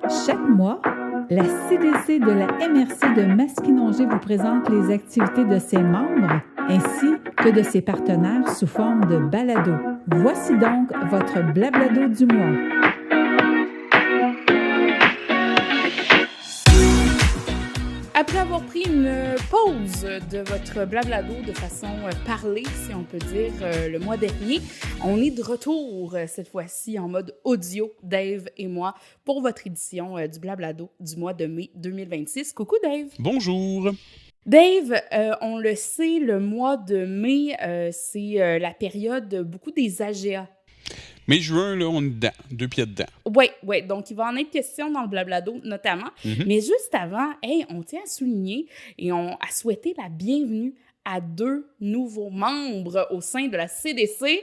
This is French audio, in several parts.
Chaque mois, la CDC de la MRC de Masquinongé vous présente les activités de ses membres ainsi que de ses partenaires sous forme de balado. Voici donc votre Blablado du mois. Après avoir pris une pause de votre Blablado de façon parlée, si on peut dire, le mois dernier, on est de retour cette fois-ci en mode audio, Dave et moi, pour votre édition du Blablado du mois de mai 2026. Coucou Dave! Bonjour! Dave, on le sait, le mois de mai, c'est la période beaucoup des AGA. Mais juin, là, on est dedans, 2 pieds dedans. Oui, donc il va en être question dans le Blablado notamment. Mais juste avant, on tient à souligner et à souhaiter la bienvenue à 2 nouveaux membres au sein de la CDC.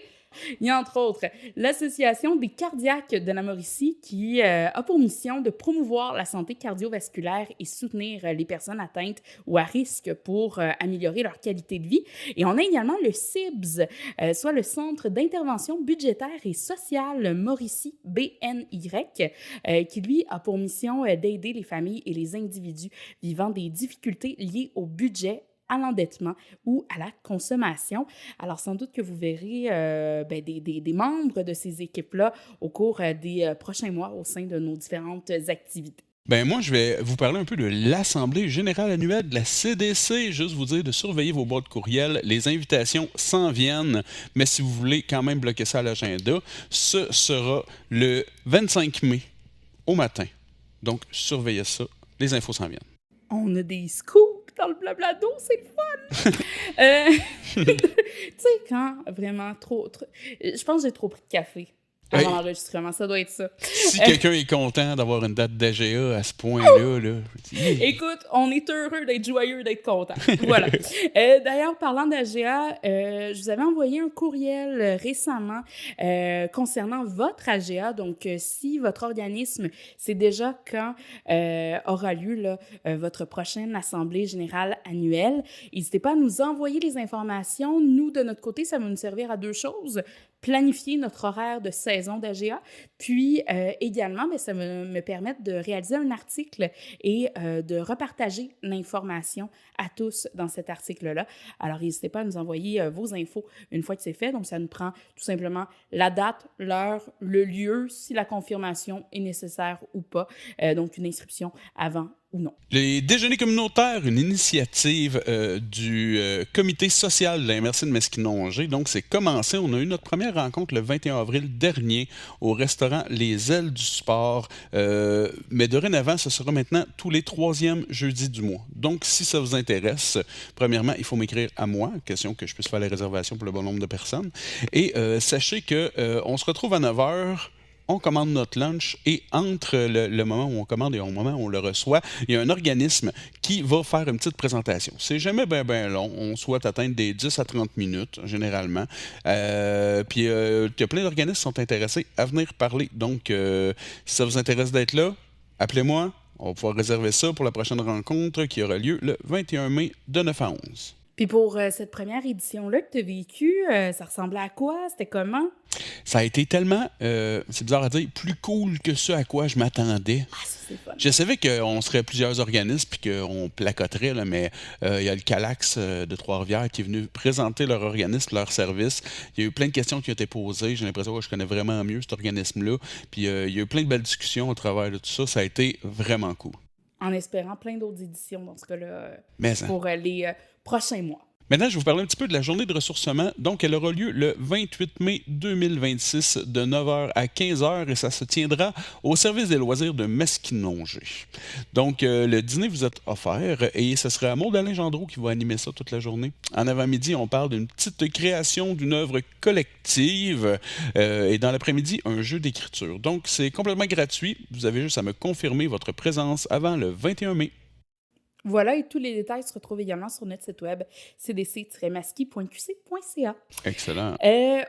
Il y a entre autres l'Association des cardiaques de la Mauricie qui a pour mission de promouvoir la santé cardiovasculaire et soutenir les personnes atteintes ou à risque pour améliorer leur qualité de vie. Et on a également le CIBS, soit le Centre d'intervention budgétaire et sociale Mauricie, BNY, qui lui a pour mission d'aider les familles et les individus vivant des difficultés liées au budget, à l'endettement ou à la consommation. Alors, sans doute que vous verrez des membres de ces équipes-là au cours des prochains mois au sein de nos différentes activités. Moi, je vais vous parler un peu de l'Assemblée générale annuelle de la CDC. Juste vous dire de surveiller vos boîtes courriels. Les invitations s'en viennent, mais si vous voulez quand même bloquer ça à l'agenda, ce sera le 25 mai au matin. Donc, surveillez ça. Les infos s'en viennent. On a des scoops dans le Blablado, c'est le fun! Tu sais, quand vraiment je pense que j'ai trop pris de café avant l'enregistrement, ça doit être ça. Si quelqu'un est content d'avoir une date d'AGA à ce point-là, là, écoute, on est heureux d'être joyeux, d'être content. Voilà. D'ailleurs, parlant d'AGA, je vous avais envoyé un courriel récemment concernant votre AGA. Donc, si votre organisme sait déjà quand aura lieu là, votre prochaine Assemblée générale annuelle, n'hésitez pas à nous envoyer les informations. Nous, de notre côté, ça va nous servir à 2 choses. Planifier notre horaire de saison d'AGA, puis également, ça va me permettre de réaliser un article et de repartager l'information à tous dans cet article-là. Alors, n'hésitez pas à nous envoyer vos infos une fois que c'est fait. Donc, ça nous prend tout simplement la date, l'heure, le lieu, si la confirmation est nécessaire ou pas. Donc, une inscription avant ou non. Les déjeuners communautaires, une initiative du comité social de la MRC de Masquinongé. Donc, c'est commencé. On a eu notre première rencontre le 21 avril dernier au restaurant Les Ailes du Sport. Mais dorénavant, ce sera maintenant tous les 3e jeudis du mois. Donc, si ça vous intéresse, premièrement, il faut m'écrire à moi, question que je puisse faire les réservations pour le bon nombre de personnes. Et sachez qu'on se retrouve à 9h. On commande notre lunch et entre le moment où on commande et au moment où on le reçoit, il y a un organisme qui va faire une petite présentation. C'est jamais bien long. On souhaite atteindre des 10 à 30 minutes, généralement. Puis, il y a plein d'organismes qui sont intéressés à venir parler. Donc, si ça vous intéresse d'être là, appelez-moi. On va pouvoir réserver ça pour la prochaine rencontre qui aura lieu le 21 mai de 9 à 11. Puis pour cette première édition-là que tu as vécue, ça ressemblait à quoi? C'était comment? Ça a été tellement, c'est bizarre à dire, plus cool que ce à quoi je m'attendais. Ah, ça, c'est fun. Je savais qu'on serait plusieurs organismes puis qu'on placoterait, là, mais il y a le Calax de Trois-Rivières qui est venu présenter leur organisme, leur service. Il y a eu plein de questions qui ont été posées. J'ai l'impression que je connais vraiment mieux cet organisme-là. Puis il y a eu plein de belles discussions au travers de tout ça. Ça a été vraiment cool. En espérant plein d'autres éditions, dans ce cas-là, Mais pour les prochains mois. Maintenant, je vais vous parler un petit peu de la journée de ressourcement. Donc, elle aura lieu le 28 mai 2026 de 9h à 15h et ça se tiendra au service des loisirs de Masquinongé. Donc, le dîner vous est offert et ce sera Maud-Alain Gendreau qui va animer ça toute la journée. En avant-midi, on parle d'une petite création d'une œuvre collective et dans l'après-midi, un jeu d'écriture. Donc, c'est complètement gratuit. Vous avez juste à me confirmer votre présence avant le 21 mai. Voilà, et tous les détails se retrouvent également sur notre site web cdc-maski.qc.ca. Excellent.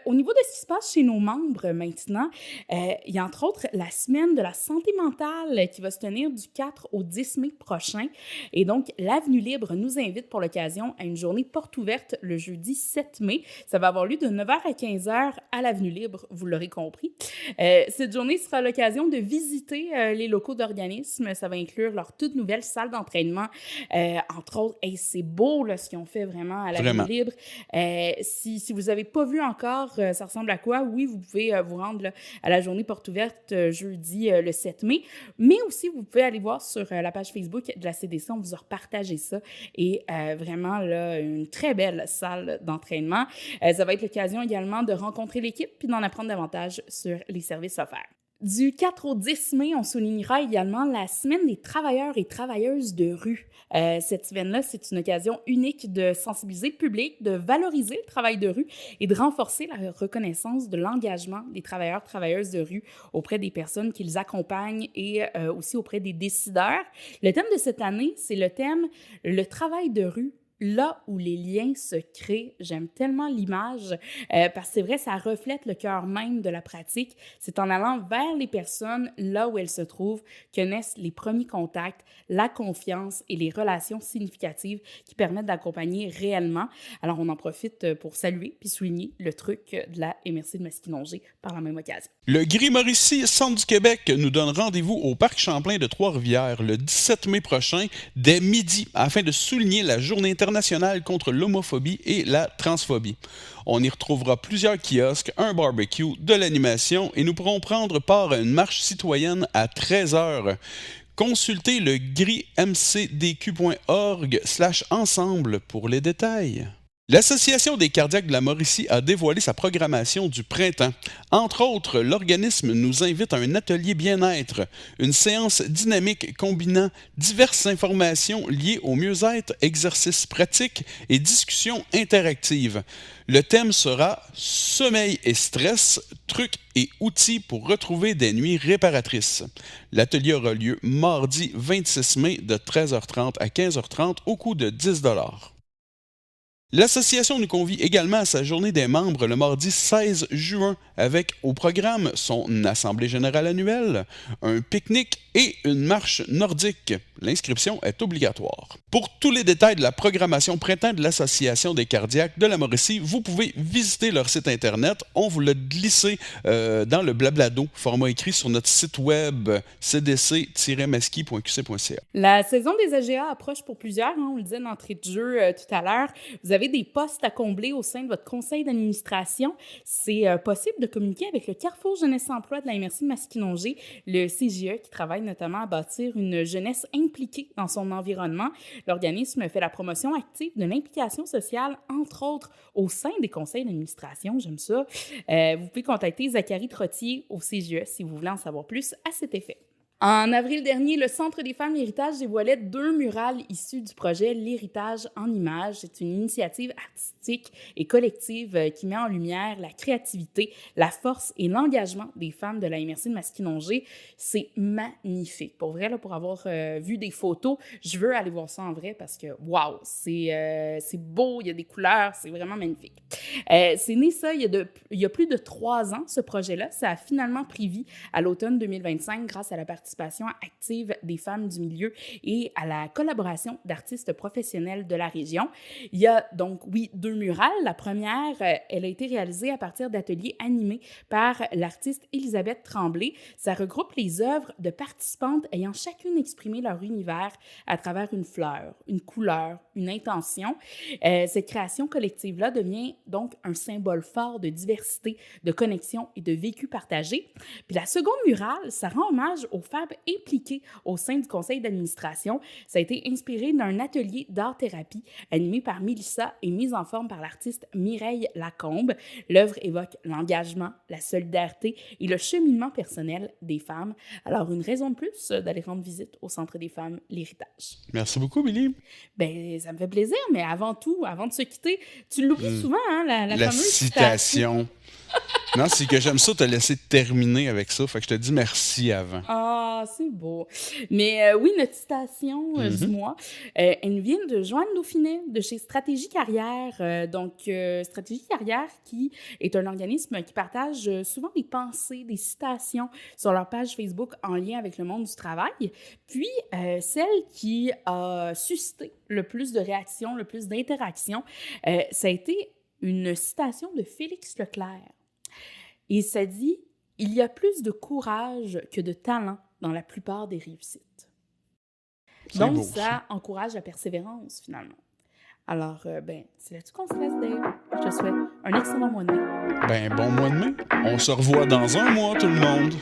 Au niveau de ce qui se passe chez nos membres maintenant, il y a entre autres la semaine de la santé mentale qui va se tenir du 4 au 10 mai prochain. Et donc, l'Avenue Libre nous invite pour l'occasion à une journée porte ouverte le jeudi 7 mai. Ça va avoir lieu de 9h à 15h à l'Avenue Libre, vous l'aurez compris. Cette journée sera l'occasion de visiter les locaux d'organismes. Ça va inclure leur toute nouvelle salle d'entraînement. Entre autres, c'est beau là, ce qu'ils ont fait vraiment à l'Avenue Libre. Si vous n'avez pas vu encore, ça ressemble à quoi? Oui, vous pouvez vous rendre là, à la journée porte ouverte jeudi le 7 mai, mais aussi vous pouvez aller voir sur la page Facebook de la CDC, on vous a repartagé ça, et vraiment là, une très belle salle d'entraînement. Ça va être l'occasion également de rencontrer l'équipe puis d'en apprendre davantage sur les services offerts. Du 4 au 10 mai, on soulignera également la semaine des travailleurs et travailleuses de rue. Cette semaine-là, c'est une occasion unique de sensibiliser le public, de valoriser le travail de rue et de renforcer la reconnaissance de l'engagement des travailleurs et travailleuses de rue auprès des personnes qu'ils accompagnent et aussi auprès des décideurs. Le thème de cette année, c'est le thème « Le travail de rue ». Là où les liens se créent, j'aime tellement l'image parce que c'est vrai, ça reflète le cœur même de la pratique. C'est en allant vers les personnes, là où elles se trouvent, que naissent les premiers contacts, la confiance et les relations significatives qui permettent d'accompagner réellement. Alors, on en profite pour saluer puis souligner le truc de la MRC de Masquinongé par la même occasion. Le Gris Mauricie Centre du Québec nous donne rendez-vous au Parc Champlain de Trois-Rivières le 17 mai prochain dès midi afin de souligner la Journée internationale contre l'homophobie et la transphobie. On y retrouvera plusieurs kiosques, un barbecue, de l'animation et nous pourrons prendre part à une marche citoyenne à 13h. Consultez le grismcdq.org/ensemble pour les détails. L'Association des cardiaques de la Mauricie a dévoilé sa programmation du printemps. Entre autres, l'organisme nous invite à un atelier bien-être, une séance dynamique combinant diverses informations liées au mieux-être, exercices pratiques et discussions interactives. Le thème sera « Sommeil et stress, trucs et outils pour retrouver des nuits réparatrices ». L'atelier aura lieu mardi 26 mai de 13h30 à 15h30 au coût de 10 $. L'association nous convie également à sa journée des membres le mardi 16 juin avec au programme son assemblée générale annuelle, un pique-nique et une marche nordique. L'inscription est obligatoire. Pour tous les détails de la programmation printemps de l'Association des cardiaques de la Mauricie, vous pouvez visiter leur site internet. On vous l'a glissé dans le Blablado, format écrit sur notre site web cdc-maski.qc.ca. La saison des AGA approche pour plusieurs, on le disait d'entrée de jeu tout à l'heure. Vous avez des postes à combler au sein de votre conseil d'administration. C'est possible de communiquer avec le Carrefour Jeunesse Emploi de la MRC de Masquinongé, le CJE, qui travaille notamment à bâtir une jeunesse impliquée dans son environnement. L'organisme fait la promotion active de l'implication sociale, entre autres, au sein des conseils d'administration. J'aime ça. Vous pouvez contacter Zachary Trottier au CJE si vous voulez en savoir plus à cet effet. En avril dernier, le Centre des femmes L'Héritage dévoilait 2 murales issues du projet L'Héritage en images. C'est une initiative artistique et collective qui met en lumière la créativité, la force et l'engagement des femmes de la MRC de Masquinongé. C'est magnifique. Pour vrai, là, pour avoir vu des photos, je veux aller voir ça en vrai parce que, wow, c'est beau, il y a des couleurs, c'est vraiment magnifique. C'est né ça il y a plus de 3 ans, ce projet-là. Ça a finalement pris vie à l'automne 2025 grâce à la participation active des femmes du milieu et à la collaboration d'artistes professionnels de la région. Il y a donc, oui, 2 murales. La première, elle a été réalisée à partir d'ateliers animés par l'artiste Elisabeth Tremblay. Ça regroupe les œuvres de participantes ayant chacune exprimé leur univers à travers une fleur, une couleur, une intention. Cette création collective-là devient donc un symbole fort de diversité, de connexion et de vécu partagé. Puis la seconde murale, ça rend hommage aux femmes impliquées au sein du conseil d'administration. Ça a été inspiré d'un atelier d'art-thérapie animé par Mélissa et mis en forme par l'artiste Mireille Lacombe. L'œuvre évoque l'engagement, la solidarité et le cheminement personnel des femmes. Alors, une raison de plus d'aller rendre visite au Centre des femmes L'Héritage. Merci beaucoup, Billy. Ben, ça me fait plaisir, mais avant tout, avant de se quitter, tu l'oublies souvent, hein, la fameuse citation. Non, c'est que j'aime ça te laisser terminer avec ça. Fait que je te dis merci avant. Ah, c'est beau. Mais oui, notre citation du mois, elle nous vient de Joanne Dauphinet de chez Stratégie Carrière. Stratégie Carrière qui est un organisme qui partage souvent des pensées, des citations sur leur page Facebook en lien avec le monde du travail. Puis, celle qui a suscité le plus de réactions, le plus d'interactions, ça a été une citation de Félix Leclerc. Et ça dit « Il y a plus de courage que de talent dans la plupart des réussites. » Donc, beau, ça encourage la persévérance, finalement. Alors, c'est là-dessus qu'on se laisse, Dave. Je te souhaite un excellent mois de mai. Bon mois de mai. On se revoit dans un mois, tout le monde.